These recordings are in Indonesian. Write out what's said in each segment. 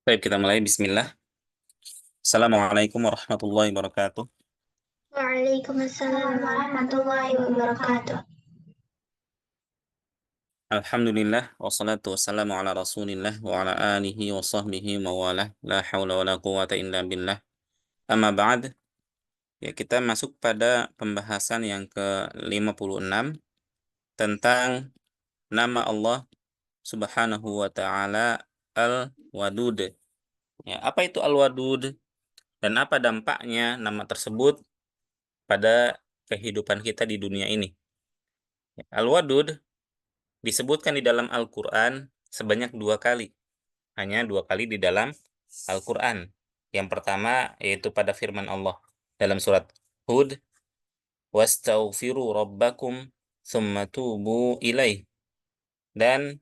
Baik, kita mulai. Bismillah. Assalamualaikum warahmatullahi wabarakatuh. Waalaikumsalam warahmatullahi wabarakatuh. Alhamdulillah, wassalatu wassalamu ala rasulillah wa ala alihi wa sahbihi mawalah. La hawla wa la quwata illa billah. Amma ba'd. Ya, kita masuk pada pembahasan yang ke-56 tentang nama Allah subhanahu wa ta'ala Al-Wadud. Ya, apa itu Al-Wadud dan apa dampaknya nama tersebut pada kehidupan kita di dunia ini? Ya, Al-Wadud disebutkan di dalam Al-Quran sebanyak 2 kali. Hanya 2 kali di dalam Al-Quran. Yang pertama yaitu pada firman Allah dalam surat Hud, "Wastaghfiru rabbakum tsumma tubu ilaih." Dan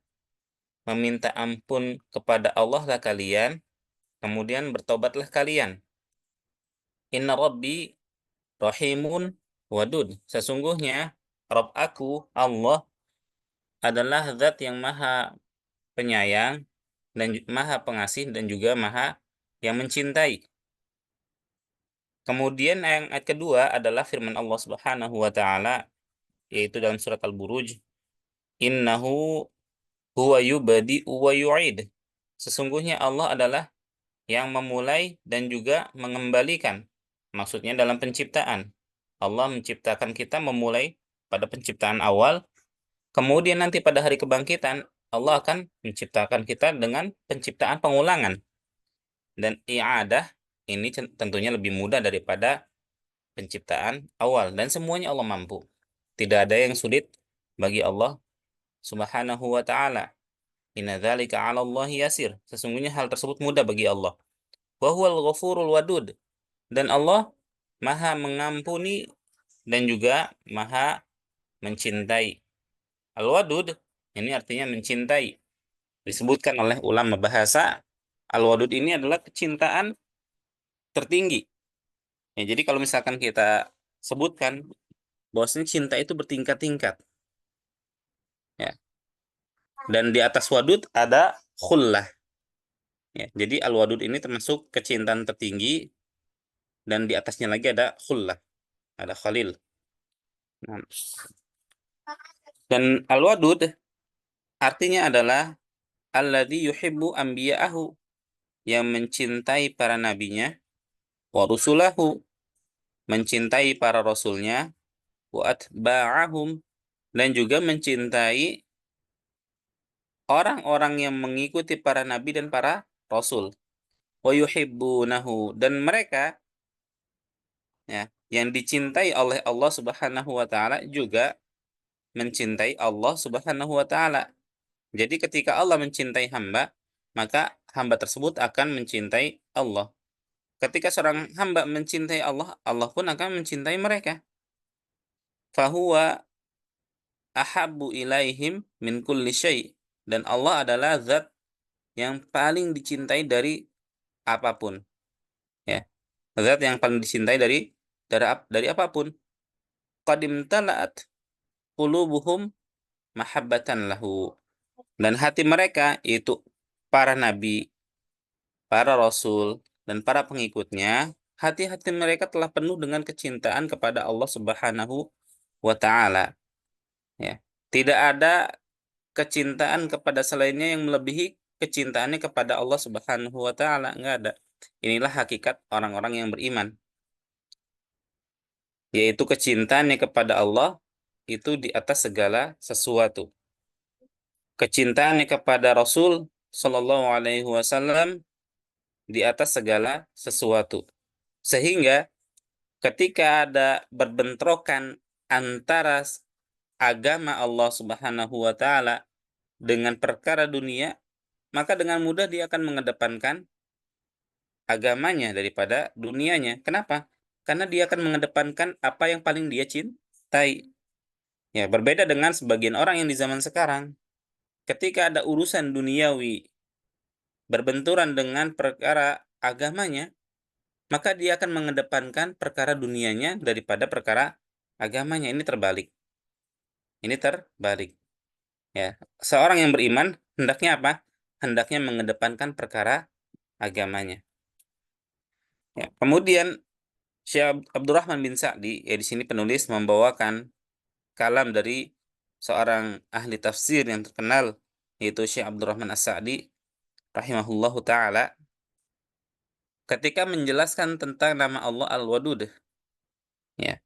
meminta ampun kepada Allah lah kalian, kemudian bertobatlah kalian. Inna rabbi rahimun wadud. Sesungguhnya Rabb aku, Allah, adalah zat yang maha penyayang dan maha pengasih dan juga maha yang mencintai. Kemudian yang ayat kedua adalah firman Allah Subhanahu wa taala yaitu dalam surat Al-Buruj, "Innahu huwa yubadi'u wa yu'id." Sesungguhnya Allah adalah yang memulai dan juga mengembalikan. Maksudnya dalam penciptaan. Allah menciptakan kita memulai pada penciptaan awal, kemudian nanti pada hari kebangkitan Allah akan menciptakan kita dengan penciptaan pengulangan. Dan i'adah ini tentunya lebih mudah daripada penciptaan awal dan semuanya Allah mampu. Tidak ada yang sulit bagi Allah Subhanahu wa taala. Inna dzalika 'ala Allahi yasir. Sesungguhnya hal tersebut mudah bagi Allah. Wa huwal ghafurul wadud. Dan Allah Maha mengampuni dan juga Maha mencintai. Al-Wadud ini artinya mencintai. Disebutkan oleh ulama bahasa, Al-Wadud ini adalah kecintaan tertinggi. Ya, jadi kalau misalkan kita sebutkan bahwasanya cinta itu bertingkat-tingkat, ya. Dan di atas wadud ada khullah, ya. Jadi al-wadud ini termasuk kecintaan tertinggi dan di atasnya lagi ada khullah, ada khalil. Nah, dan al-wadud artinya adalah alladzi yuhibbu anbiya'ahu, yang mencintai para nabinya, wa rusulahu, mencintai para rasulnya, wa atba'ahum, dan juga mencintai orang-orang yang mengikuti para nabi dan para rasul. Wa yuhibbunahu, dan mereka, ya, yang dicintai oleh Allah Subhanahu wa taala juga mencintai Allah Subhanahu wa taala. Jadi ketika Allah mencintai hamba, maka hamba tersebut akan mencintai Allah. Ketika seorang hamba mencintai Allah, Allah pun akan mencintai mereka. Fahuwa ahabbu ilaihim min kulli syai'. Dan Allah adalah zat yang paling dicintai dari apapun, ya. Zat yang paling dicintai dari apapun. Qadim tala'at qulubuhum mahabbatan lahu. Dan hati mereka, yaitu para nabi, para rasul, dan para pengikutnya, hati-hati mereka telah penuh dengan kecintaan kepada Allah Subhanahu wa taala, ya. Tidak ada kecintaan kepada selainnya yang melebihi kecintaannya kepada Allah Subhanahu wa taala, enggak ada. Inilah hakikat orang-orang yang beriman, yaitu kecintaannya kepada Allah itu di atas segala sesuatu. Kecintaannya kepada Rasul Shallallahu Alaihi Wasallam di atas segala sesuatu. Sehingga ketika ada berbentrokan antara agama Allah Subhanahu wa taala dengan perkara dunia, maka dengan mudah dia akan mengedepankan agamanya daripada dunianya. Kenapa? Karena dia akan mengedepankan apa yang paling dia cintai. Ya, berbeda dengan sebagian orang yang di zaman sekarang. Ketika ada urusan duniawi berbenturan dengan perkara agamanya, maka dia akan mengedepankan perkara dunianya daripada perkara agamanya. Ini terbalik. Ini terbalik. Ya, seorang yang beriman hendaknya apa? Hendaknya mengedepankan perkara agamanya. Ya. Kemudian Syekh Abdurrahman bin Sa'di, ya di sini penulis membawakan kalam dari seorang ahli tafsir yang terkenal, yaitu Syekh Abdurrahman As-Sa'di rahimahullahu taala, ketika menjelaskan tentang nama Allah Al-Wadud. Ya.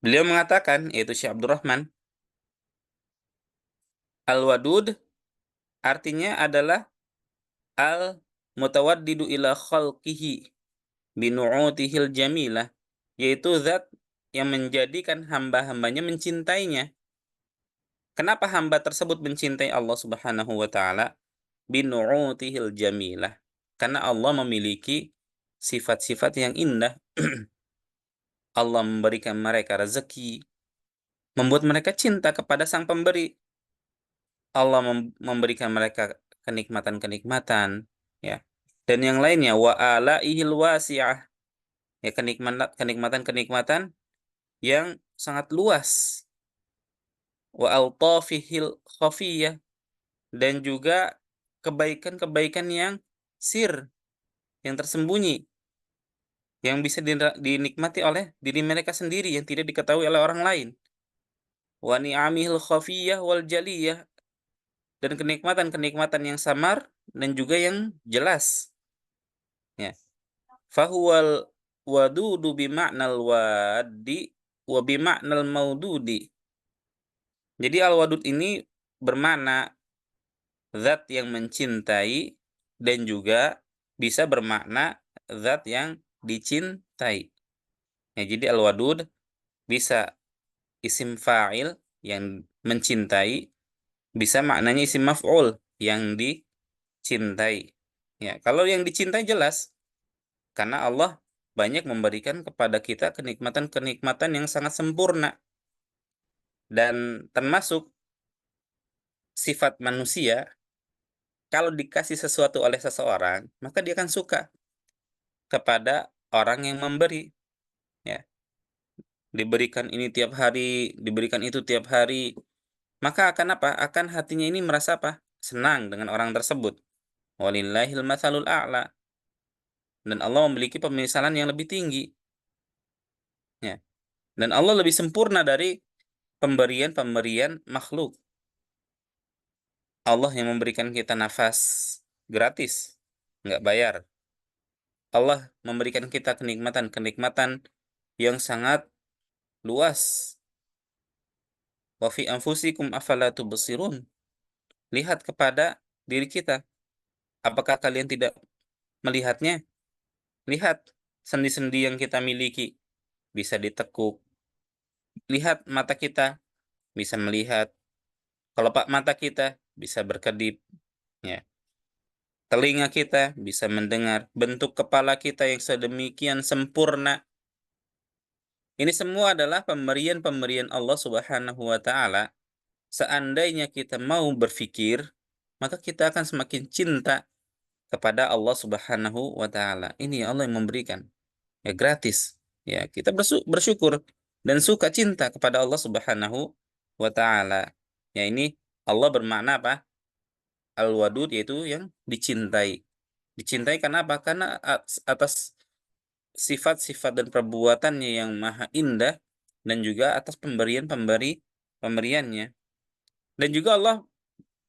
Beliau mengatakan, yaitu Syekh Abdurrahman, Al-Wadud artinya adalah al-mutawaddidu ila khalqihi binu'utihil jamilah, yaitu zat yang menjadikan hamba-hambanya mencintainya. Kenapa hamba tersebut mencintai Allah Subhanahu wa taala? Binu'utihil jamilah. Karena Allah memiliki sifat-sifat yang indah. Allah memberikan mereka rezeki, membuat mereka cinta kepada Sang Pemberi. Allah memberikan mereka kenikmatan-kenikmatan, ya. Dan yang lainnya, wa alaihil wasi'ah, ya, kenikmatan-kenikmatan yang sangat luas, wa altafihil khafiyah, dan juga kebaikan-kebaikan yang sir, yang tersembunyi, yang bisa dinikmati oleh diri mereka sendiri yang tidak diketahui oleh orang lain. Wa ni'amihil khafiyah wal jaliyah, dan kenikmatan-kenikmatan yang samar dan juga yang jelas, ya. Fahuwal wadudu bima'nal wadi wa bima'nal maududi. Jadi al-wadud ini bermakna zat yang mencintai dan juga bisa bermakna zat yang dicintai. Ya, jadi al-wadud bisa isim fa'il yang mencintai, bisa maknanya isim maf'ul yang dicintai. Ya, kalau yang dicintai jelas, karena Allah banyak memberikan kepada kita kenikmatan-kenikmatan yang sangat sempurna. Dan termasuk sifat manusia, kalau dikasih sesuatu oleh seseorang, maka dia akan suka kepada orang yang memberi. Ya, diberikan ini tiap hari, diberikan itu tiap hari, maka akan apa? Akan hatinya ini merasa apa? Senang dengan orang tersebut. Walillahil matsalul a'la. Dan Allah memiliki pemisalan yang lebih tinggi. Ya. Dan Allah lebih sempurna dari pemberian-pemberian makhluk. Allah yang memberikan kita nafas gratis, nggak bayar. Allah memberikan kita kenikmatan-kenikmatan yang sangat luas. Wa fi anfusikum afala tubsirun. Lihat kepada diri kita. Apakah kalian tidak melihatnya? Lihat sendi-sendi yang kita miliki bisa ditekuk. Lihat mata kita bisa melihat. Kelopak mata kita bisa berkedip. Ya. Telinga kita bisa mendengar. Bentuk kepala kita yang sedemikian sempurna. Ini semua adalah pemberian-pemberian Allah Subhanahu wa taala. Seandainya kita mau berpikir, maka kita akan semakin cinta kepada Allah Subhanahu wa taala. Ini Allah yang memberikan. Ya, gratis. Ya, kita bersyukur dan suka cinta kepada Allah Subhanahu wa taala. Ya, ini Allah bermakna apa? Al-Wadud, yaitu yang dicintai. Dicintai karena apa? Karena atas sifat-sifat dan perbuatannya yang maha indah, dan juga atas pemberiannya. Dan juga Allah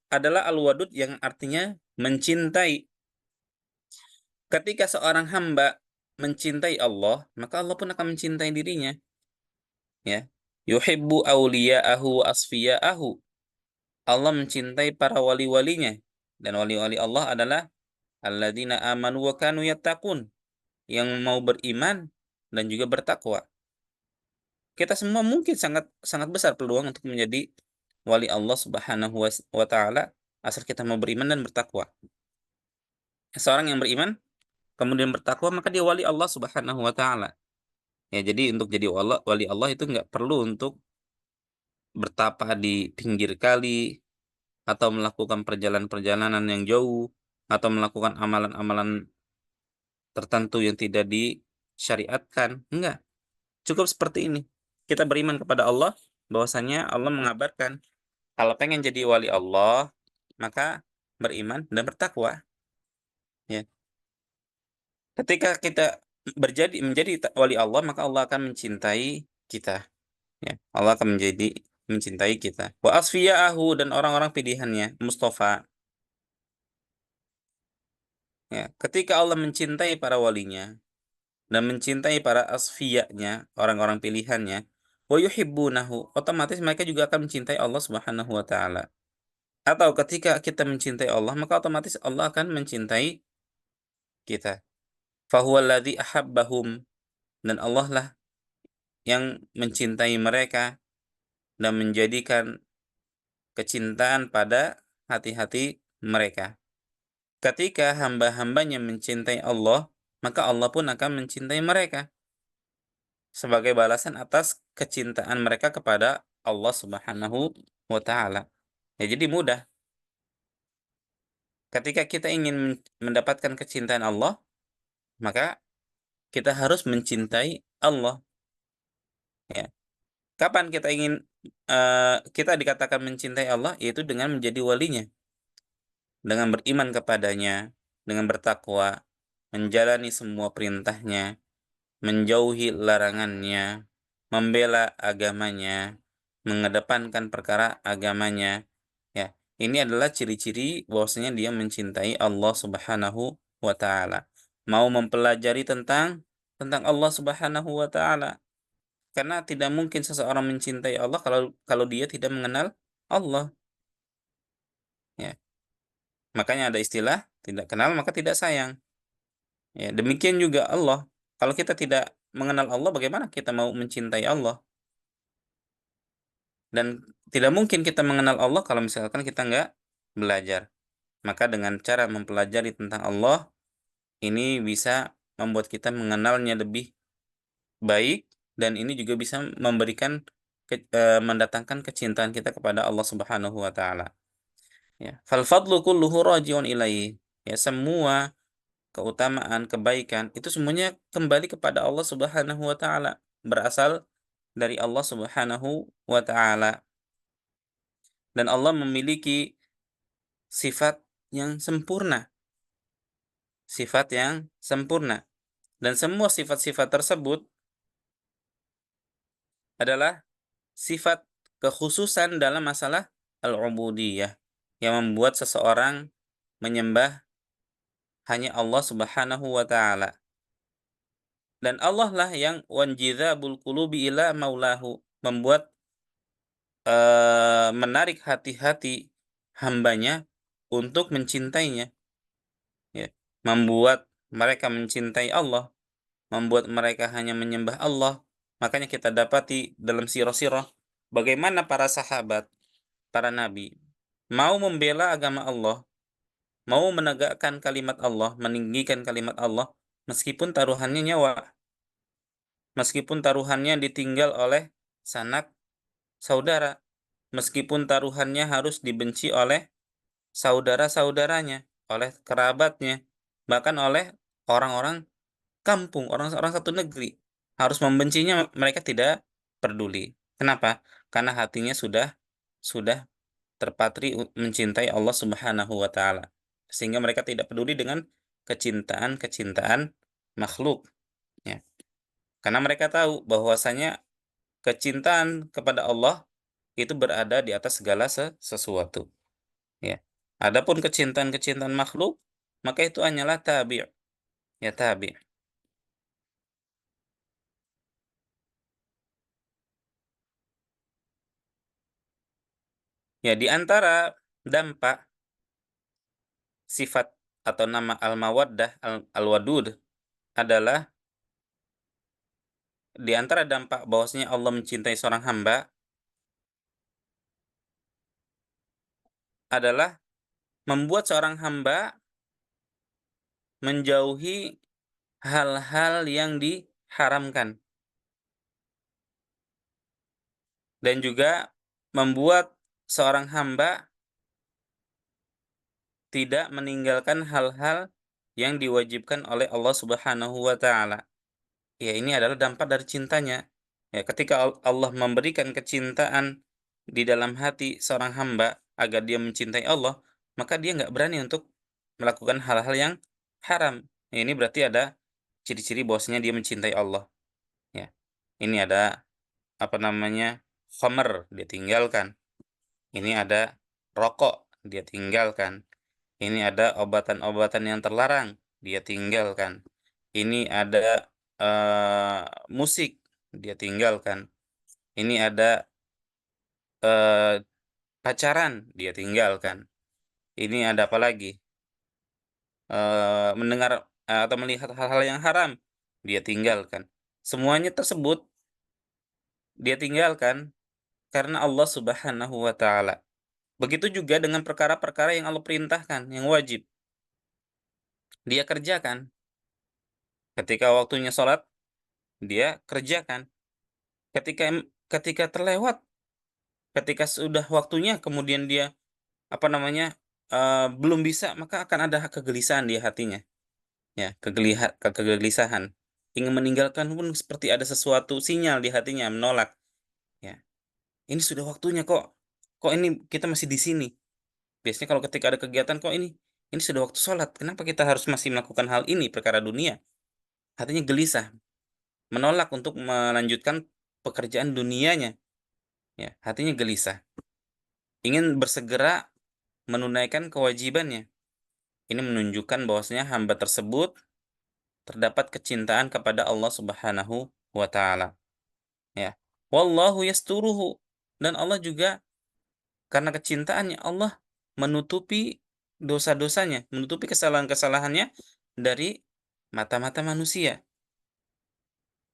adalah Al-Wadud yang artinya mencintai. Ketika seorang hamba mencintai Allah, maka Allah pun akan mencintai dirinya. Ya. Yuhibbu awliya'ahu wa asfiya'ahu. Allah mencintai para wali-walinya. Dan wali-wali Allah adalah alladzina amanu wa kanu yattaqun, yang mau beriman dan juga bertakwa. Kita semua mungkin sangat sangat besar peluang untuk menjadi wali Allah Subhanahu wa taala, asal kita mau beriman dan bertakwa. Seorang yang beriman kemudian bertakwa, maka dia wali Allah Subhanahu wa taala. Ya, jadi untuk jadi wali Allah itu nggak perlu untuk bertapa di pinggir kali, atau melakukan perjalanan-perjalanan yang jauh, atau melakukan amalan-amalan tertentu yang tidak disyariatkan. Enggak. Cukup seperti ini. Kita beriman kepada Allah, bahwasanya Allah mengabarkan, kalau pengen jadi wali Allah, maka beriman dan bertakwa. Ya. Ketika kita menjadi wali Allah, maka Allah akan mencintai kita. Ya, Allah akan mencintai kita. Wa asfiya'ahu, dan orang-orang pilihannya, Mustafa. Ya, ketika Allah mencintai para walinya dan mencintai para asfiya'nya, orang-orang pilihannya, wa yuhibbunahu, otomatis mereka juga akan mencintai Allah Subhanahu wa taala. Atau ketika kita mencintai Allah, maka otomatis Allah akan mencintai kita. Fahuwallazi ahabbahum, dan Allah lah yang mencintai mereka dan menjadikan kecintaan pada hati-hati mereka. Ketika hamba-hambanya mencintai Allah, maka Allah pun akan mencintai mereka sebagai balasan atas kecintaan mereka kepada Allah Subhanahu wa taala. Ya, jadi mudah. Ketika kita ingin mendapatkan kecintaan Allah, maka kita harus mencintai Allah. Ya. Kapan kita dikatakan mencintai Allah? Yaitu dengan menjadi walinya, dengan beriman kepadanya, dengan bertakwa, menjalani semua perintahnya, menjauhi larangannya, membela agamanya, mengedepankan perkara agamanya. Ya, ini adalah ciri-ciri bahwasanya dia mencintai Allah Subhanahu wa taala. Mau mempelajari tentang Allah Subhanahu wa taala. Karena tidak mungkin seseorang mencintai Allah kalau kalau dia tidak mengenal Allah. Ya, makanya ada istilah tidak kenal maka tidak sayang. Ya, demikian juga Allah. Kalau kita tidak mengenal Allah, bagaimana kita mau mencintai Allah? Dan tidak mungkin kita mengenal Allah kalau misalkan kita nggak belajar. Maka dengan cara mempelajari tentang Allah, ini bisa membuat kita mengenalnya lebih baik, dan ini juga bisa mendatangkan kecintaan kita kepada Allah Subhanahu wa taala. Ya, fal fadlu kulluhu rajiun ilaihi. Ya, semua keutamaan, kebaikan itu semuanya kembali kepada Allah Subhanahu wa taala, berasal dari Allah Subhanahu wa taala. Dan Allah memiliki sifat yang sempurna, sifat yang sempurna. Dan semua sifat-sifat tersebut adalah sifat kekhususan dalam masalah al-ubudiyah yang membuat seseorang menyembah hanya Allah Subhanahu wa taala. Dan Allah lah yang wanjidhabul qulubi ila maulahu, membuat menarik hati-hati hambanya untuk mencintainya, ya. Membuat mereka mencintai Allah, membuat mereka hanya menyembah Allah. Makanya kita dapati dalam sirah-sirah bagaimana para sahabat, para nabi mau membela agama Allah, mau menegakkan kalimat Allah, meninggikan kalimat Allah, meskipun taruhannya nyawa, meskipun taruhannya ditinggal oleh sanak saudara, meskipun taruhannya harus dibenci oleh saudara-saudaranya, oleh kerabatnya, bahkan oleh orang-orang kampung, orang-orang satu negeri. Harus membencinya, mereka tidak peduli. Kenapa? Karena hatinya sudah terpatri mencintai Allah Subhanahu wa taala. Sehingga mereka tidak peduli dengan kecintaan-kecintaan makhluk, ya. Karena mereka tahu bahwasanya kecintaan kepada Allah itu berada di atas segala sesuatu, ya. Adapun kecintaan-kecintaan makhluk, maka itu hanyalah tabi', ya, tabi'. Ya, di antara dampak sifat atau nama al-mawaddah, al-wadud adalah di antara dampak bahwasanya Allah mencintai seorang hamba adalah membuat seorang hamba menjauhi hal-hal yang diharamkan, dan juga membuat seorang hamba tidak meninggalkan hal-hal yang diwajibkan oleh Allah Subhanahu wa taala. Ya, ini adalah dampak dari cintanya. Ya, ketika Allah memberikan kecintaan di dalam hati seorang hamba agar dia mencintai Allah, maka dia nggak berani untuk melakukan hal-hal yang haram. Ya, ini berarti ada ciri-ciri bahwasanya dia mencintai Allah, ya. Ini ada, apa namanya, khamr, dia tinggalkan. Ini ada rokok, dia tinggalkan. Ini ada obatan-obatan yang terlarang, dia tinggalkan. Ini ada eh, musik, dia tinggalkan. Ini ada eh, pacaran, dia tinggalkan. Ini ada apa lagi? Mendengar atau melihat hal-hal yang haram, dia tinggalkan. Semuanya tersebut dia tinggalkan karena Allah Subhanahu wa taala. Begitu juga dengan perkara-perkara yang Allah perintahkan, yang wajib, dia kerjakan. Ketika waktunya sholat, dia kerjakan. Ketika ketika terlewat, ketika sudah waktunya, kemudian dia, apa namanya, belum bisa, maka akan ada kegelisahan di hatinya. Ya, kegelisahan. Ingin meninggalkan pun seperti ada sesuatu sinyal di hatinya menolak. Ya, ini sudah waktunya kok. Kok ini kita masih di sini? Biasanya kalau ketika ada kegiatan, kok ini sudah waktu sholat. Kenapa kita harus masih melakukan hal ini, perkara dunia? Hatinya gelisah, menolak untuk melanjutkan pekerjaan dunianya. Ya, hatinya gelisah. Ingin bersegera menunaikan kewajibannya. Ini menunjukkan bahwasanya hamba tersebut terdapat kecintaan kepada Allah Subhanahu wa taala. Ya. Wallahu yasturuhu, dan Allah juga karena kecintaannya Allah menutupi dosa-dosanya, menutupi kesalahan-kesalahannya dari mata-mata manusia.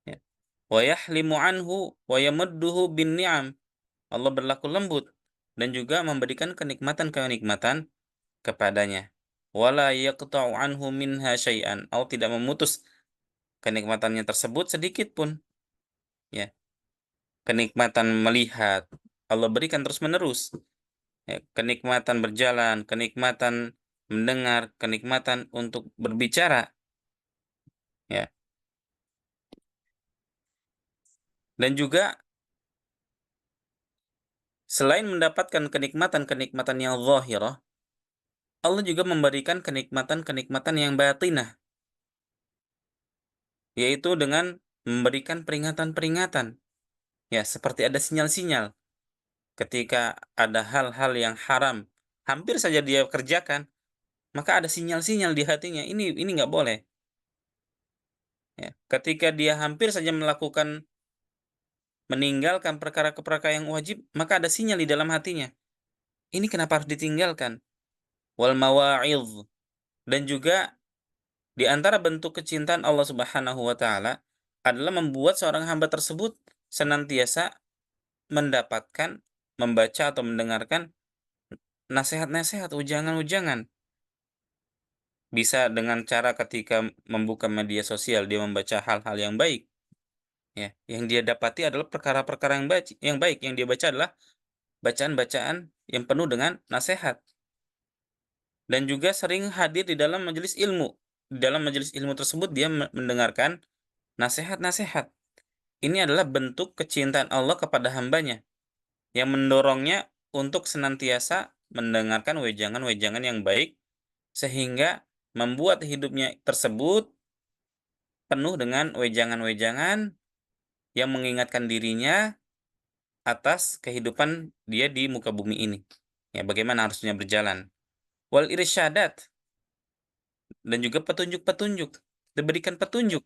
Ya. Wa yahlimu anhu wa yamudduhu bin ni'am. Allah berlaku lembut dan juga memberikan kenikmatan-kenikmatan kepadanya. Wala yaqta'u anhu minha syai'an. Allah tidak memutus kenikmatannya tersebut sedikit pun. Ya. Kenikmatan melihat Allah berikan terus-menerus. Ya, kenikmatan berjalan, kenikmatan mendengar, kenikmatan untuk berbicara, ya. Dan juga selain mendapatkan kenikmatan-kenikmatan yang zahirah, Allah juga memberikan kenikmatan-kenikmatan yang batinah, yaitu dengan memberikan peringatan-peringatan. Ya, seperti ada sinyal-sinyal ketika ada hal-hal yang haram, hampir saja dia kerjakan, maka ada sinyal-sinyal di hatinya, ini nggak boleh. Ya, ketika dia hampir saja meninggalkan perkara-perkara yang wajib, maka ada sinyal di dalam hatinya. Ini kenapa harus ditinggalkan? Wal mawa'idh. Dan juga di antara bentuk kecintaan Allah Subhanahu wa taala adalah membuat seorang hamba tersebut senantiasa mendapatkan, membaca atau mendengarkan nasihat-nasihat, ujangan-ujangan. Bisa dengan cara ketika membuka media sosial dia membaca hal-hal yang baik. Ya, yang dia dapati adalah perkara-perkara yang baik. Yang dia baca adalah bacaan-bacaan yang penuh dengan nasihat. Dan juga sering hadir di dalam majelis ilmu. Di dalam majelis ilmu tersebut dia mendengarkan nasihat-nasihat. Ini adalah bentuk kecintaan Allah kepada hambanya yang mendorongnya untuk senantiasa mendengarkan wejangan-wejangan yang baik sehingga membuat hidupnya tersebut penuh dengan wejangan-wejangan yang mengingatkan dirinya atas kehidupan dia di muka bumi ini. Ya, bagaimana harusnya berjalan. Wal irsyadat, dan juga petunjuk-petunjuk, diberikan petunjuk.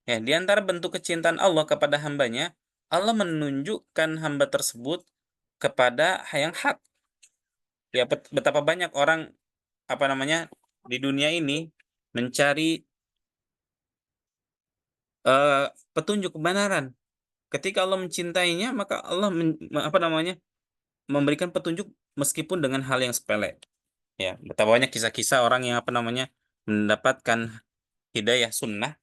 Ya, di antara bentuk kecintaan Allah kepada hambanya, Allah menunjukkan hamba tersebut kepada yang hak. Ya, betapa banyak orang, apa namanya, di dunia ini mencari petunjuk kebenaran. Ketika Allah mencintainya, maka Allah apa namanya, memberikan petunjuk meskipun dengan hal yang sepele. Ya, betapa banyak kisah-kisah orang yang, apa namanya, mendapatkan hidayah sunnah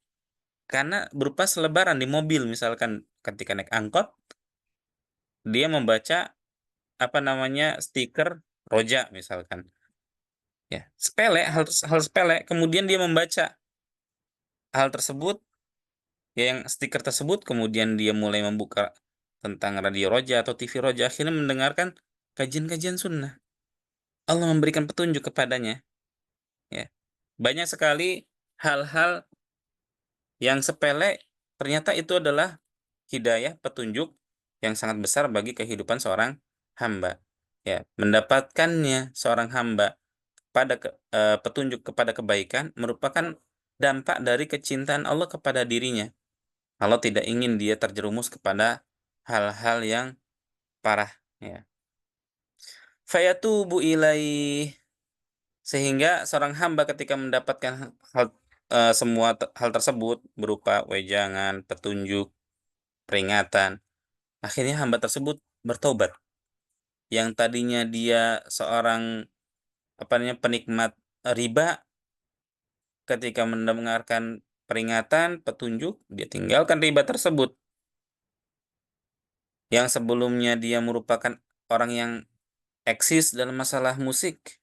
karena berupa selebaran di mobil, misalkan ketika naik angkot, dia membaca, apa namanya, stiker roja misalkan. Ya, sepele, hal sepele, kemudian dia membaca hal tersebut, ya, yang stiker tersebut, kemudian dia mulai membuka tentang radio roja atau TV roja, akhirnya mendengarkan kajian-kajian sunnah. Allah memberikan petunjuk kepadanya. Ya, banyak sekali hal-hal Yang sepele ternyata itu adalah hidayah, petunjuk yang sangat besar bagi kehidupan seorang hamba. Ya, mendapatkannya seorang hamba pada petunjuk kepada kebaikan merupakan dampak dari kecintaan Allah kepada dirinya. Allah tidak ingin dia terjerumus kepada hal-hal yang parah, ya. Fayatubu ilaih, sehingga seorang hamba ketika mendapatkan semua hal tersebut berupa wejangan, petunjuk, peringatan, akhirnya hamba tersebut bertobat. Yang tadinya dia seorang penikmat riba, ketika mendengarkan peringatan, petunjuk, dia tinggalkan riba tersebut. Yang sebelumnya dia merupakan orang yang eksis dalam masalah musik,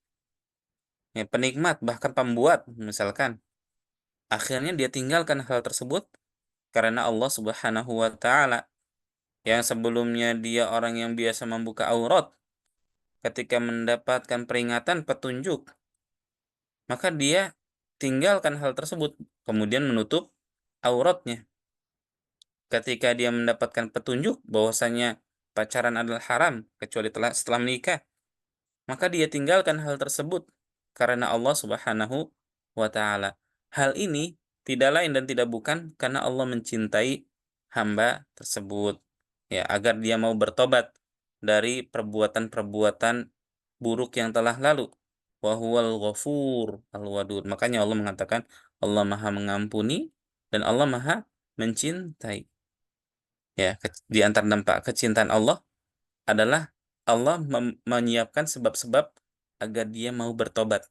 ya, penikmat bahkan pembuat misalkan, akhirnya dia tinggalkan hal tersebut karena Allah Subhanahu wa taala. Yang sebelumnya dia orang yang biasa membuka aurat, ketika mendapatkan peringatan, petunjuk, maka dia tinggalkan hal tersebut, kemudian menutup auratnya. Ketika dia mendapatkan petunjuk bahwasanya pacaran adalah haram kecuali setelah menikah, maka dia tinggalkan hal tersebut karena Allah Subhanahu wa taala. Hal ini tidak lain dan tidak bukan karena Allah mencintai hamba tersebut, ya, agar dia mau bertobat dari perbuatan-perbuatan buruk yang telah lalu. Wa huwal ghafur al-wadud. Makanya Allah mengatakan Allah Maha mengampuni dan Allah Maha mencintai. Ya, di antara dampak kecintaan Allah adalah Allah menyiapkan sebab-sebab agar dia mau bertobat,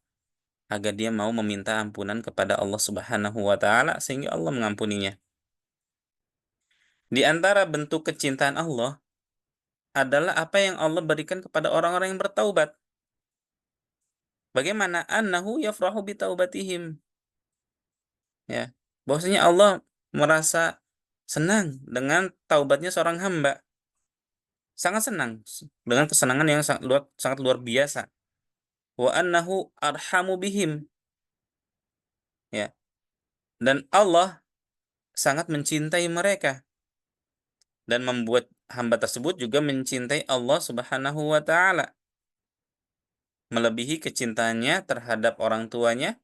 agar dia mau meminta ampunan kepada Allah Subhanahu wa taala sehingga Allah mengampuninya. Di antara bentuk kecintaan Allah adalah apa yang Allah berikan kepada orang-orang yang bertaubat. Bagaimana annahu yafrahu bitaubatihim, ya. Bahwasanya Allah merasa senang dengan taubatnya seorang hamba. Sangat senang dengan kesenangan yang sangat luar biasa. Wa annahu arhamu bihim, ya. Dan Allah sangat mencintai mereka dan membuat hamba tersebut juga mencintai Allah Subhanahu wa taala, melebihi kecintaannya terhadap orang tuanya,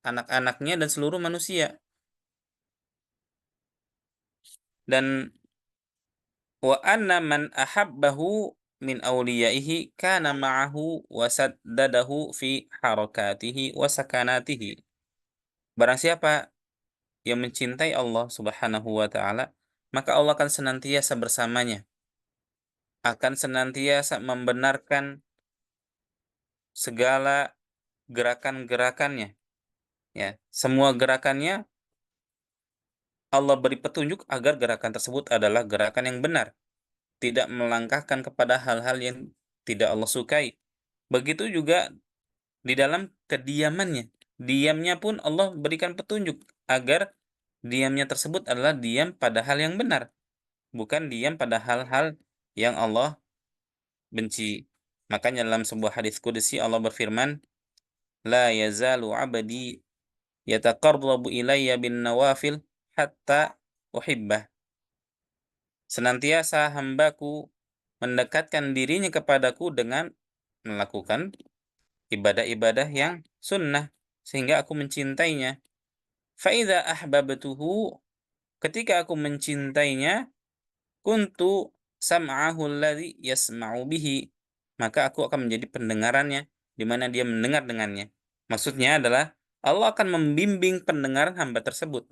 anak-anaknya dan seluruh manusia. Dan wa anna man ahabbahu min awliyaihi kana ma'ahu wa saddadahu fi harakatihi wa sakanatihi. Barang siapa yang mencintai Allah Subhanahu wa taala, maka Allah akan senantiasa bersamanya, akan senantiasa membenarkan segala gerakan-gerakannya, ya. Semua gerakannya Allah beri petunjuk agar gerakan tersebut adalah gerakan yang benar, tidak melangkahkan kepada hal-hal yang tidak Allah sukai. Begitu juga di dalam kediamannya, diamnya pun Allah berikan petunjuk agar diamnya tersebut adalah diam pada hal yang benar, bukan diam pada hal-hal yang Allah benci. Makanya dalam sebuah hadis qudsi Allah berfirman, "La yazalu 'abdi yataqarrabu ilayya bin nawafil hatta uhibbah." Senantiasa hambaku mendekatkan dirinya kepadaku dengan melakukan ibadah-ibadah yang sunnah sehingga aku mencintainya. Fa idza ahbabtuhu, ketika aku mencintainya, kuntu sam'ahu alladhi yasma'u bihi, maka aku akan menjadi pendengarannya di mana dia mendengar dengannya. Maksudnya adalah Allah akan membimbing pendengaran hamba tersebut.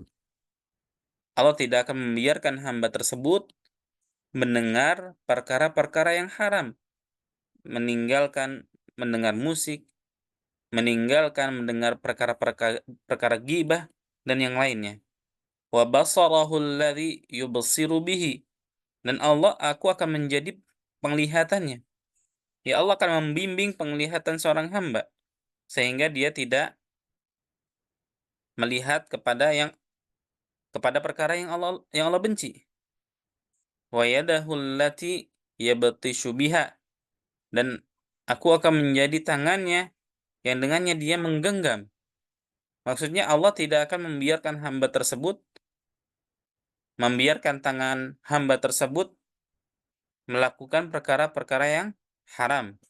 Allah tidak akan membiarkan hamba tersebut mendengar perkara-perkara yang haram, meninggalkan mendengar musik, meninggalkan mendengar perkara ghibah dan yang lainnya. Wa basarahu alladhi yubsiru bihi, dan aku akan menjadi penglihatannya. Ya, Allah akan membimbing penglihatan seorang hamba sehingga dia tidak melihat kepada perkara yang Allah benci. Wa yadahu allati yabtishu biha, dan aku akan menjadi tangannya yang dengannya dia menggenggam. Maksudnya Allah tidak akan membiarkan hamba tersebut membiarkan tangan hamba tersebut melakukan perkara-perkara yang haram.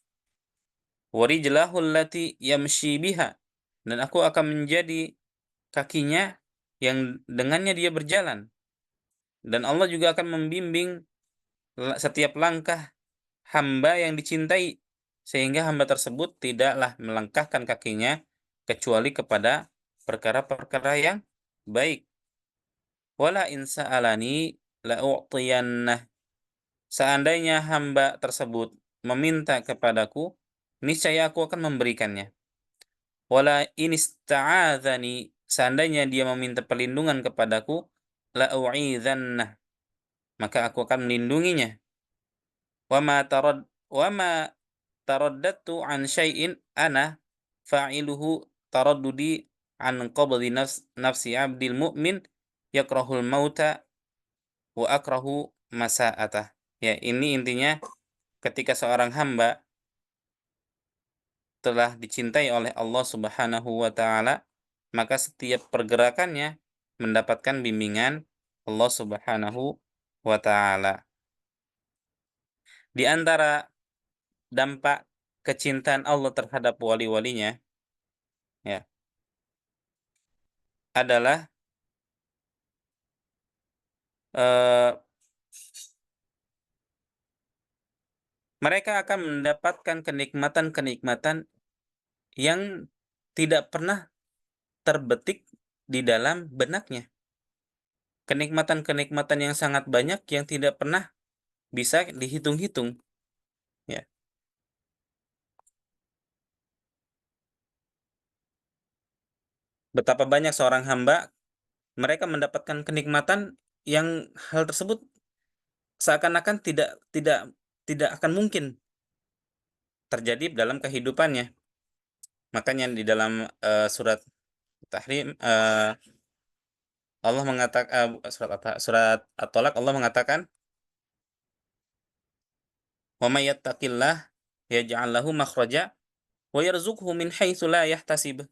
Warijlahu allati yamshi biha, dan aku akan menjadi kakinya yang dengannya dia berjalan. Dan Allah juga akan membimbing setiap langkah hamba yang dicintai, sehingga hamba tersebut tidaklah melangkahkan kakinya kecuali kepada perkara-perkara yang baik. Wala in sa'alani la'u'tiyannah. Seandainya hamba tersebut meminta kepadaku, niscaya aku akan memberikannya. Wala in ista'adzani, seandainya dia meminta perlindungan kepadaku, la'u'idhannah, maka aku akan melindunginya. Wa ma taraddadtu an syai'in ana fa'iluhu taraddudi an qabdi nafsi 'abdil mu'min yakrahul mauta wa akrahu masa'atah. Ya, ini intinya ketika seorang hamba telah dicintai oleh Allah Subhanahu wa taala, maka setiap pergerakannya mendapatkan bimbingan Allah Subhanahu wa taala. Di antara dampak kecintaan Allah terhadap wali-walinya, ya, adalah eh, mereka akan mendapatkan kenikmatan-kenikmatan yang tidak pernah terbetik di dalam benaknya. Kenikmatan-kenikmatan yang sangat banyak yang tidak pernah bisa dihitung-hitung. Ya. Betapa banyak seorang hamba mereka mendapatkan kenikmatan yang hal tersebut seakan-akan tidak akan mungkin terjadi dalam kehidupannya. Makanya di dalam surat Tahrim, Allah mengatakan, surat At-Tolak, Allah mengatakan, wa may yattaqillah yaj'al lahu makhraja wa yarzuqhu min haitsu la yahtasib.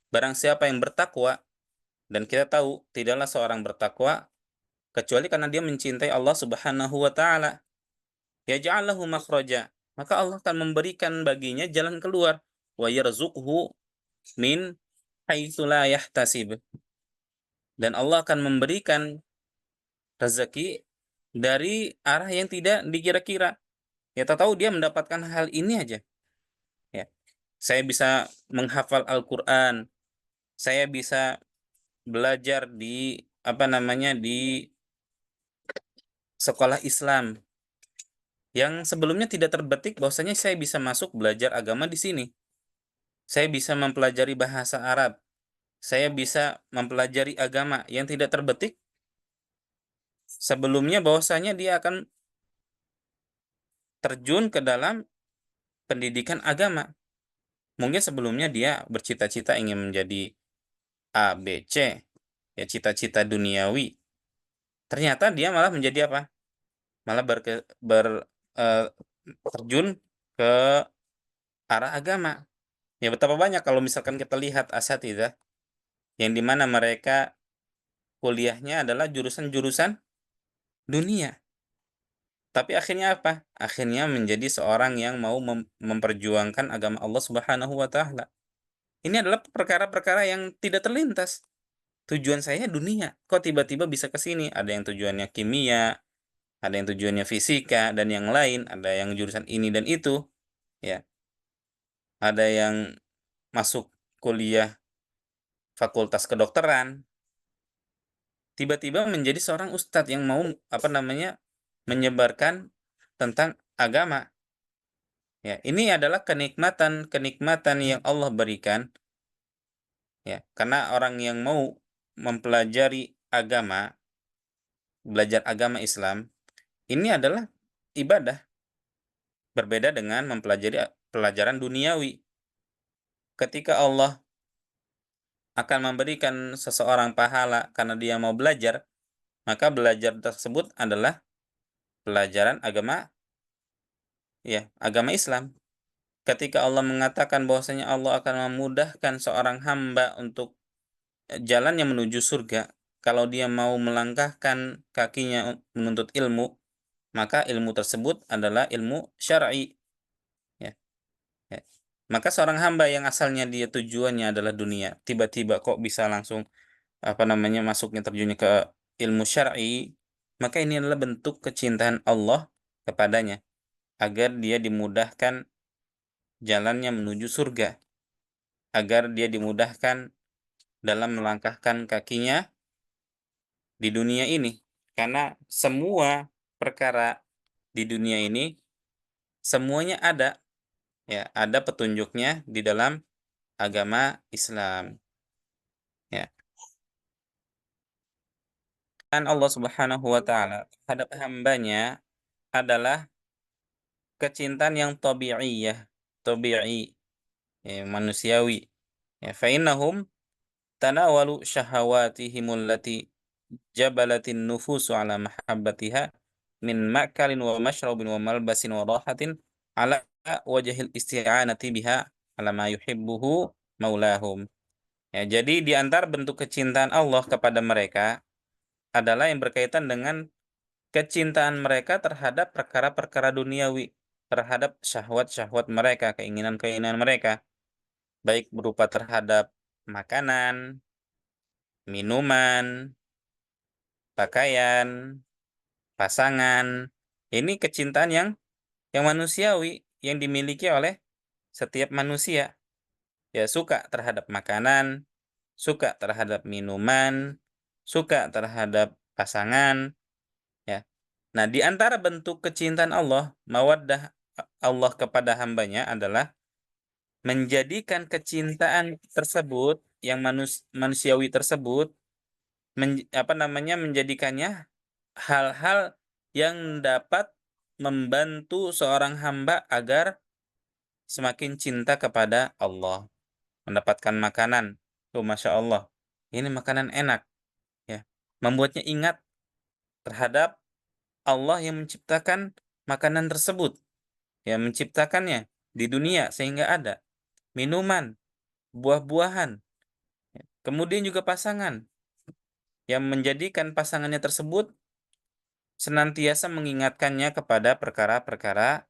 Barang siapa yang bertakwa, dan kita tahu tidaklah seorang bertakwa kecuali karena dia mencintai Allah Subhanahu wa taala. Yaj'al lahu makhraja, maka Allah akan memberikan baginya jalan keluar. Wa yarzuqhu min haitsu la yahtasib. Dan Allah akan memberikan rezeki dari arah yang tidak dikira-kira. Ya, tahu dia mendapatkan hal ini aja. Ya, saya bisa menghafal Al-Quran, saya bisa belajar di di sekolah Islam yang sebelumnya tidak terbetik bahwasanya saya bisa masuk belajar agama di sini. Saya bisa mempelajari bahasa Arab. Saya bisa mempelajari agama yang tidak terbetik sebelumnya bahwasanya dia akan terjun ke dalam pendidikan agama. Mungkin sebelumnya dia bercita-cita ingin menjadi A, B, C, ya cita-cita duniawi. Ternyata dia malah menjadi apa? Malah terjun ke arah agama. Ya, betapa banyak kalau misalkan kita lihat asatidzah yang dimana mereka kuliahnya adalah jurusan-jurusan dunia. Tapi akhirnya apa? Akhirnya menjadi seorang yang mau memperjuangkan agama Allah Subhanahu wa taala. Ini adalah perkara-perkara yang tidak terlintas. Tujuan saya dunia. Kok tiba-tiba bisa ke sini? Ada yang tujuannya kimia, ada yang tujuannya fisika, dan yang lain, ada yang jurusan ini dan itu. Ya, ada yang masuk kuliah fakultas kedokteran, tiba-tiba menjadi seorang ustadz yang mau menyebarkan tentang agama. Ya, ini adalah kenikmatan yang Allah berikan, ya, karena orang yang mau mempelajari agama, belajar agama Islam, ini adalah ibadah, berbeda dengan mempelajari pelajaran duniawi. Ketika Allah akan memberikan seseorang pahala karena dia mau belajar, maka belajar tersebut adalah pelajaran agama, ya, agama Islam. Ketika Allah mengatakan bahwasanya Allah akan memudahkan seorang hamba untuk jalan yang menuju surga kalau dia mau melangkahkan kakinya menuntut ilmu, maka ilmu tersebut adalah ilmu syar'i. Ya, ya. Maka seorang hamba yang asalnya dia tujuannya adalah dunia, tiba-tiba kok bisa langsung masuknya terjunnya ke ilmu syar'i, maka ini adalah bentuk kecintaan Allah kepadanya agar dia dimudahkan jalannya menuju surga, agar dia dimudahkan dalam melangkahkan kakinya di dunia ini. Karena semua perkara di dunia ini semuanya ada, ya, ada petunjuknya di dalam agama Islam. Ya. Dan Allah Subhanahu wa taala terhadap hambanya adalah kecintaan yang tabi'i, ya, manusiawi. Ya, fa innahum tanawalu syahawatihim allati jabalatin nufusu ala mahabbatiha min ma'kalin wa mashrabin wa malbasin wa rahatin ala wajhil isti'anati biha ala ma yuhibbuhu maulahum. Ya, jadi di antara bentuk kecintaan Allah kepada mereka adalah yang berkaitan dengan kecintaan mereka terhadap perkara-perkara duniawi, terhadap syahwat-syahwat mereka, keinginan-keinginan mereka, baik berupa terhadap makanan, minuman, pakaian, pasangan. Ini kecintaan yang manusiawi yang dimiliki oleh setiap manusia. Ya, suka terhadap makanan, suka terhadap minuman, suka terhadap pasangan, ya. Nah, di antara bentuk kecintaan Allah, mawaddah Allah kepada hambanya adalah menjadikan kecintaan tersebut yang manusiawi tersebut menjadikannya hal-hal yang dapat membantu seorang hamba agar semakin cinta kepada Allah, mendapatkan makanan. Tuh, Masya Allah, ini makanan enak, ya, membuatnya ingat terhadap Allah yang menciptakan makanan tersebut, yang menciptakannya di dunia sehingga ada minuman, buah-buahan, kemudian juga pasangan yang menjadikan pasangannya tersebut senantiasa mengingatkannya kepada perkara-perkara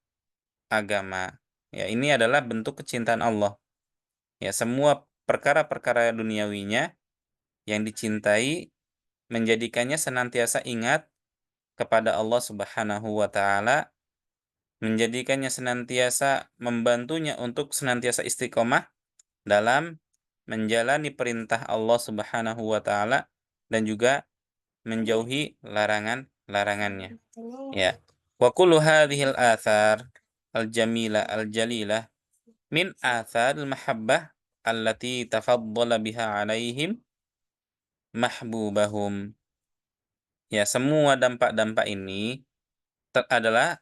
agama. Ya, ini adalah bentuk kecintaan Allah. Ya, semua perkara-perkara duniawinya yang dicintai menjadikannya senantiasa ingat kepada Allah Subhanahu wa taala, menjadikannya senantiasa membantunya untuk senantiasa istiqomah dalam menjalani perintah Allah Subhanahu wa taala dan juga menjauhi larangan-larangannya. Ya. Wa kullu hadhil athar al-jamila al-jalilah min atharil mahabbah allati tafaddala biha alaihim mahbubahum. Ya, semua dampak-dampak ini adalah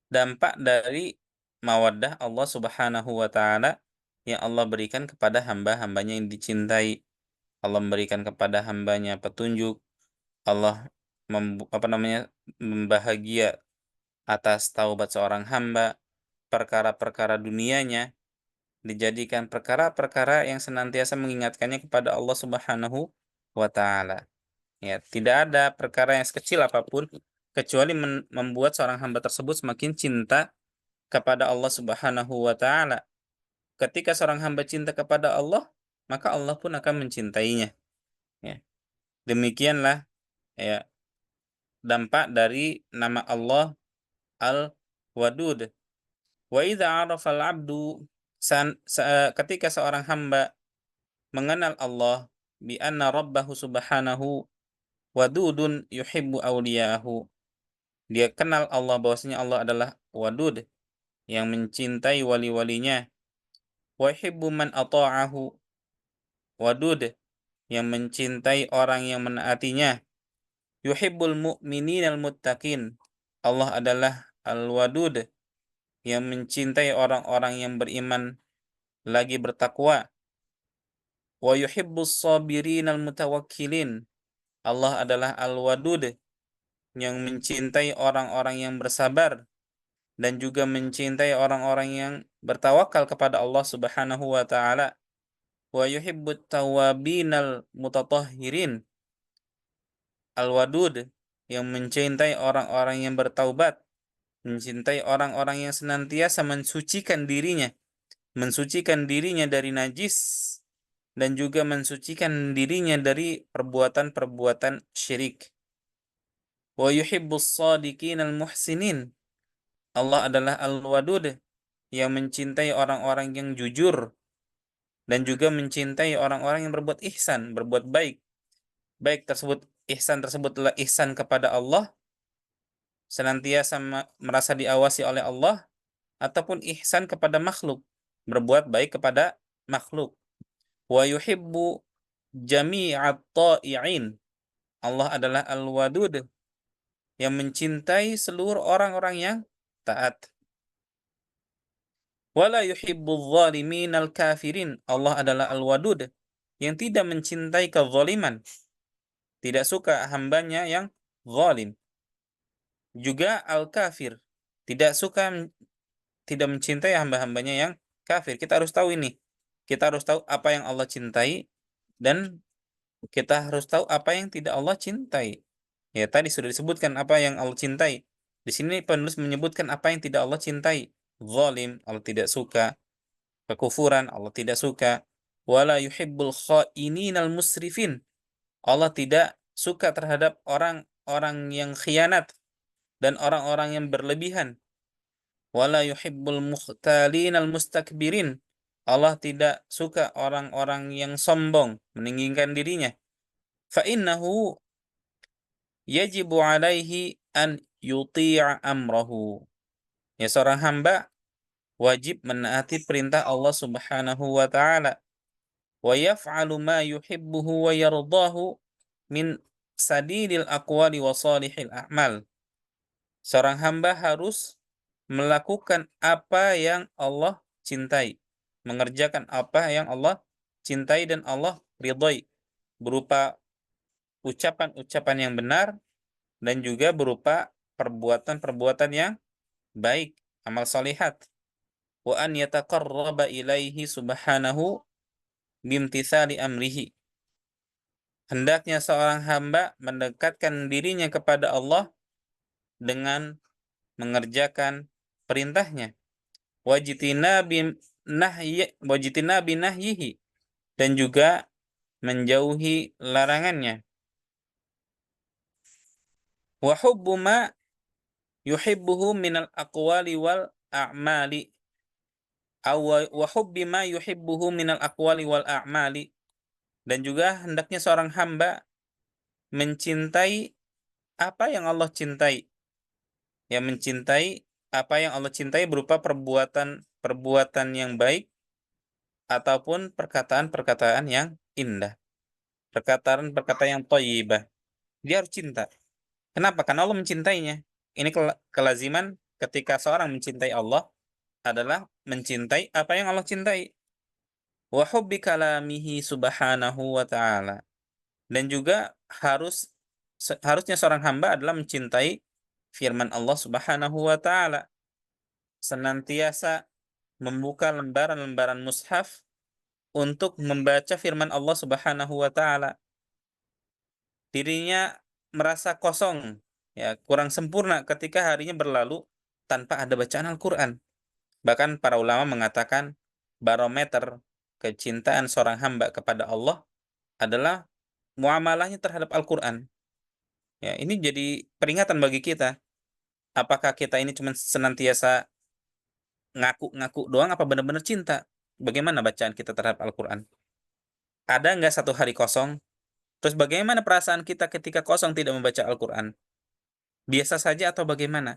dampak dari mawaddah Allah Subhanahu wa taala yang Allah berikan kepada hamba-hambanya yang dicintai. Allah memberikan kepada hambanya petunjuk. Allah membahagia atas taubat seorang hamba, perkara-perkara dunianya dijadikan perkara-perkara yang senantiasa mengingatkannya kepada Allah Subhanahu wa taala. Ya, tidak ada perkara yang sekecil apapun kecuali membuat seorang hamba tersebut semakin cinta kepada Allah Subhanahu wa taala. Ketika seorang hamba cinta kepada Allah, maka Allah pun akan mencintainya. Ya. Demikianlah, ya, dampak dari nama Allah Al-Wadud. Wa idza 'arafa al-'abdu ketika seorang hamba mengenal Allah bi anna rabbahu subhanahu wadudun yuhibbu awliyahu. Dia kenal Allah bahwasanya Allah adalah wadud yang mencintai wali-walinya. Wa yuhibbu man ata'ahu, wadud yang mencintai orang yang menaatinya. Yuhibbul mu'minina al-muttaqin. Allah adalah al-wadud yang mencintai orang-orang yang beriman lagi bertakwa. Wa yuhibbus sabirin al-mutawakkilin. Allah adalah al-wadud yang mencintai orang-orang yang bersabar dan juga mencintai orang-orang yang bertawakal kepada Allah Subhanahu wa taala. Wa yuhibbut tawwabinal mutatahhirin. Al-Wadud, yang mencintai orang-orang yang bertaubat, mencintai orang-orang yang senantiasa mensucikan dirinya dari najis, dan juga mensucikan dirinya dari perbuatan-perbuatan syirik. Wa yuhibbus shadiqin al-muhsinin. Allah adalah Al-Wadud, yang mencintai orang-orang yang jujur dan juga mencintai orang-orang yang berbuat ihsan, berbuat baik. Baik tersebut, ihsan tersebut adalah ihsan kepada Allah, senantiasa merasa diawasi oleh Allah, ataupun ihsan kepada makhluk, berbuat baik kepada makhluk. Wa yuhibbu jami'at ta'i'in. Allah adalah Al-Wadud, yang mencintai seluruh orang-orang yang taat. Wala yuhibbu zalimin al-kafirin. Allah adalah Al-Wadud, yang tidak mencintai kezaliman, tidak suka hambanya yang zalim. Juga al-kafir, tidak suka, tidak mencintai hamba-hambanya yang kafir. Kita harus tahu ini. Kita harus tahu apa yang Allah cintai, dan kita harus tahu apa yang tidak Allah cintai. Ya, tadi sudah disebutkan apa yang Allah cintai. Di sini penulis menyebutkan apa yang tidak Allah cintai. Zalim, Allah tidak suka. Kekufuran, Allah tidak suka. Wala yuhibbul khaininal musrifin. Allah tidak suka terhadap orang-orang yang khianat dan orang-orang yang berlebihan. Wala yuhibbul mukhtalinal mustakbirin. Allah tidak suka orang-orang yang sombong, meninggikan dirinya. Fa innahu yajibu alaihi an yuti'a amrahu. Ya, seorang hamba wajib menaati perintah Allah Subhanahu wa taala, wa yaf'alu ma yuhibbuhu wa yardahu min sadidil aqwali wa salihil a'mal. Seorang hamba harus melakukan apa yang Allah cintai, mengerjakan apa yang Allah cintai dan Allah ridhoi, berupa ucapan-ucapan yang benar dan juga berupa perbuatan-perbuatan yang baik, amal salihat. Wa an yataqarraba ilaihi subhanahu bimtithali amrihi. Hendaknya seorang hamba mendekatkan dirinya kepada Allah dengan mengerjakan perintahnya. Wajitinabi nahyihi, dan juga menjauhi larangannya. Wa hubbu ma yuhibbuhu minal aqwali wal a'mali, wa hubbi ma yuhibbuhu minal aqwali wal a'mali, dan juga hendaknya seorang hamba mencintai apa yang Allah cintai, yang mencintai apa yang Allah cintai berupa perbuatan-perbuatan yang baik ataupun perkataan-perkataan yang indah, perkataan-perkataan yang thayyibah. Dia harus cinta. Kenapa? Karena Allah mencintainya. Ini kelaziman ketika seorang mencintai Allah adalah mencintai apa yang Allah cintai. Wa hubbi kalamihi subhanahu wa ta'ala. Dan juga harusnya seorang hamba adalah mencintai firman Allah Subhanahu wa taala, senantiasa membuka lembaran-lembaran mushaf untuk membaca firman Allah Subhanahu wa taala. Dirinya merasa kosong, ya, kurang sempurna ketika harinya berlalu tanpa ada bacaan Al-Qur'an. Bahkan para ulama mengatakan barometer kecintaan seorang hamba kepada Allah adalah muamalahnya terhadap Al-Qur'an. Ya, ini jadi peringatan bagi kita. Apakah kita ini cuma senantiasa ngaku-ngaku doang, apa benar-benar cinta? Bagaimana bacaan kita terhadap Al-Quran? Ada nggak satu hari kosong? Terus bagaimana perasaan kita ketika kosong tidak membaca Al-Quran? Biasa saja atau bagaimana?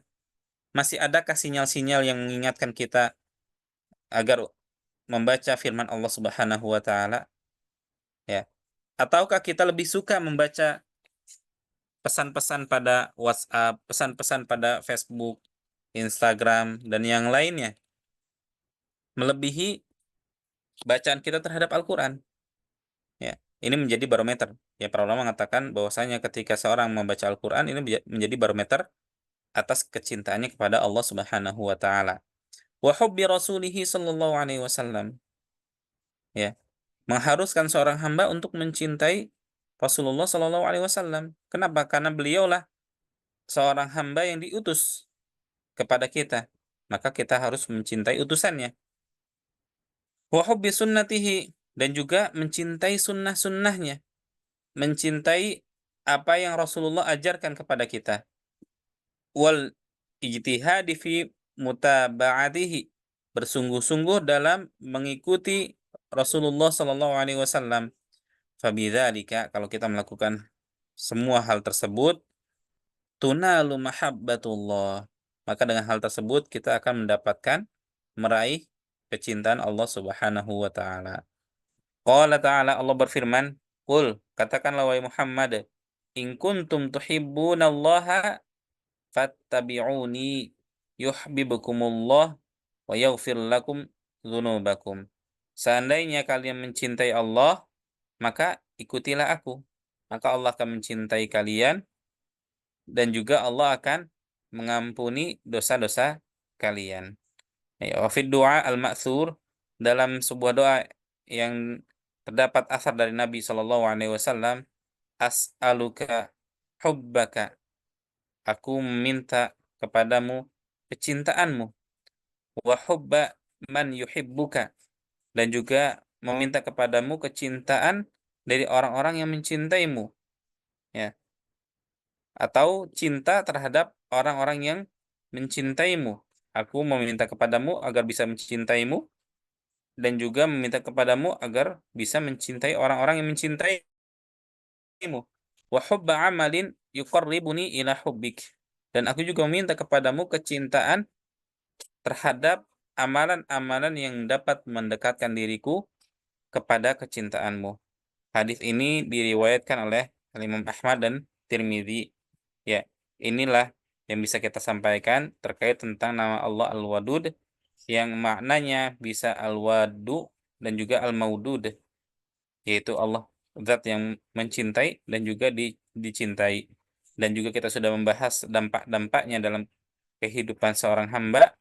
Masih adakah sinyal-sinyal yang mengingatkan kita agar membaca firman Allah Subhanahu wa taala? Ya. Ataukah kita lebih suka membaca pesan-pesan pada WhatsApp, pesan-pesan pada Facebook, Instagram, dan yang lainnya, melebihi bacaan kita terhadap Al-Quran? Ya, ini menjadi barometer. Ya, para ulama mengatakan bahwasanya ketika seorang membaca Al-Quran, ini menjadi barometer atas kecintaannya kepada Allah Subhanahu wa taala. Wa hubbi rasulihi sallallahu alaihi wasallam. Ya, mengharuskan seorang hamba untuk mencintai Rasulullah Shallallahu Alaihi Wasallam. Kenapa? Karena beliaulah seorang hamba yang diutus kepada kita. Maka kita harus mencintai utusannya. Wa hubbi sunnatihi, dan juga mencintai sunnah-sunnahnya. Mencintai apa yang Rasulullah ajarkan kepada kita. Wal ijtihadi fi mutaba'atihi, bersungguh-sungguh dalam mengikuti Rasulullah Sallallahu Alaihi Wasallam. Fabidzalika, kalau kita melakukan semua hal tersebut, tunalu mahabbatullah, maka dengan hal tersebut kita akan mendapatkan, meraih kecintaan Allah Subhanahu wa taala. Qala ta'ala, Allah berfirman, "Qul," katakanlah wahai Muhammad, "in kuntum tuhibbunallaha fattabi'uni yuhibbukumullah wa yaghfir lakum dzunubakum." Seandainya kalian mencintai Allah, maka ikutilah aku. Maka Allah akan mencintai kalian dan juga Allah akan mengampuni dosa-dosa kalian. Ya, wa fid du'a al-ma'tsur, dalam sebuah doa yang terdapat asar dari Nabi Shallallahu Alaihi Wasallam, as'aluka hubbaka, aku meminta kepadamu kecintaanmu, wa hubba man yuhibbuka, dan juga meminta kepadamu kecintaan dari orang-orang yang mencintaimu, ya, atau cinta terhadap orang-orang yang mencintaimu. Aku meminta kepadamu agar bisa mencintaimu, dan juga meminta kepadamu agar bisa mencintai orang-orang yang mencintaimu. Wa hubba amalin yuqarribuni ila hubbik, dan aku juga meminta kepadamu kecintaan terhadap amalan-amalan yang dapat mendekatkan diriku kepada kecintaanmu. Hadis ini diriwayatkan oleh Imam Ahmad dan Tirmidzi. Ya, inilah yang bisa kita sampaikan terkait tentang nama Allah Al-Wadud, yang maknanya bisa Al-Wadu dan juga Al-Maudud, yaitu Allah zat yang mencintai dan juga dicintai. Dan juga kita sudah membahas dampak-dampaknya dalam kehidupan seorang hamba,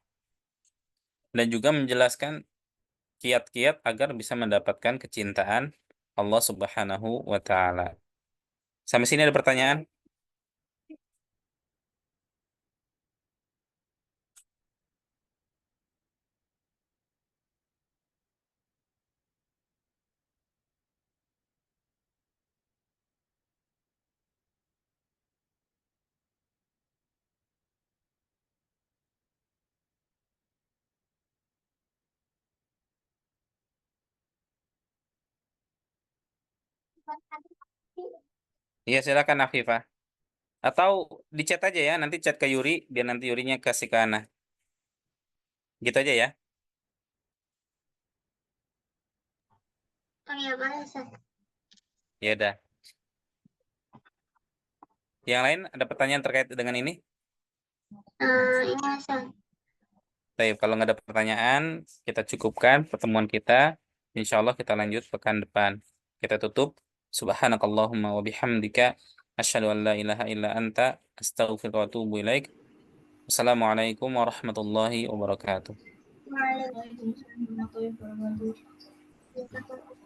dan juga menjelaskan kiat-kiat agar bisa mendapatkan kecintaan Allah Subhanahu wa taala. Sampai sini ada pertanyaan? Iya, silakan Afifah. Atau di chat aja ya, nanti chat ke Yuri, biar nanti Yurinya kasih ke Ana. Gitu aja ya. Oh iya, boleh, Ustaz. Ya udah. Yang lain ada pertanyaan terkait dengan ini? Ini, Ustaz. Baik, kalau nggak ada pertanyaan, kita cukupkan pertemuan kita. Insya Allah kita lanjut pekan depan. Kita tutup. Subhanakallahumma wa bihamdika, asyhadu an la ilaha illa anta, astaghfiruka wa atubu ilaik. Assalamualaikum warahmatullahi wabarakatuh. Waalaikumsalam warahmatullahi wabarakatuh.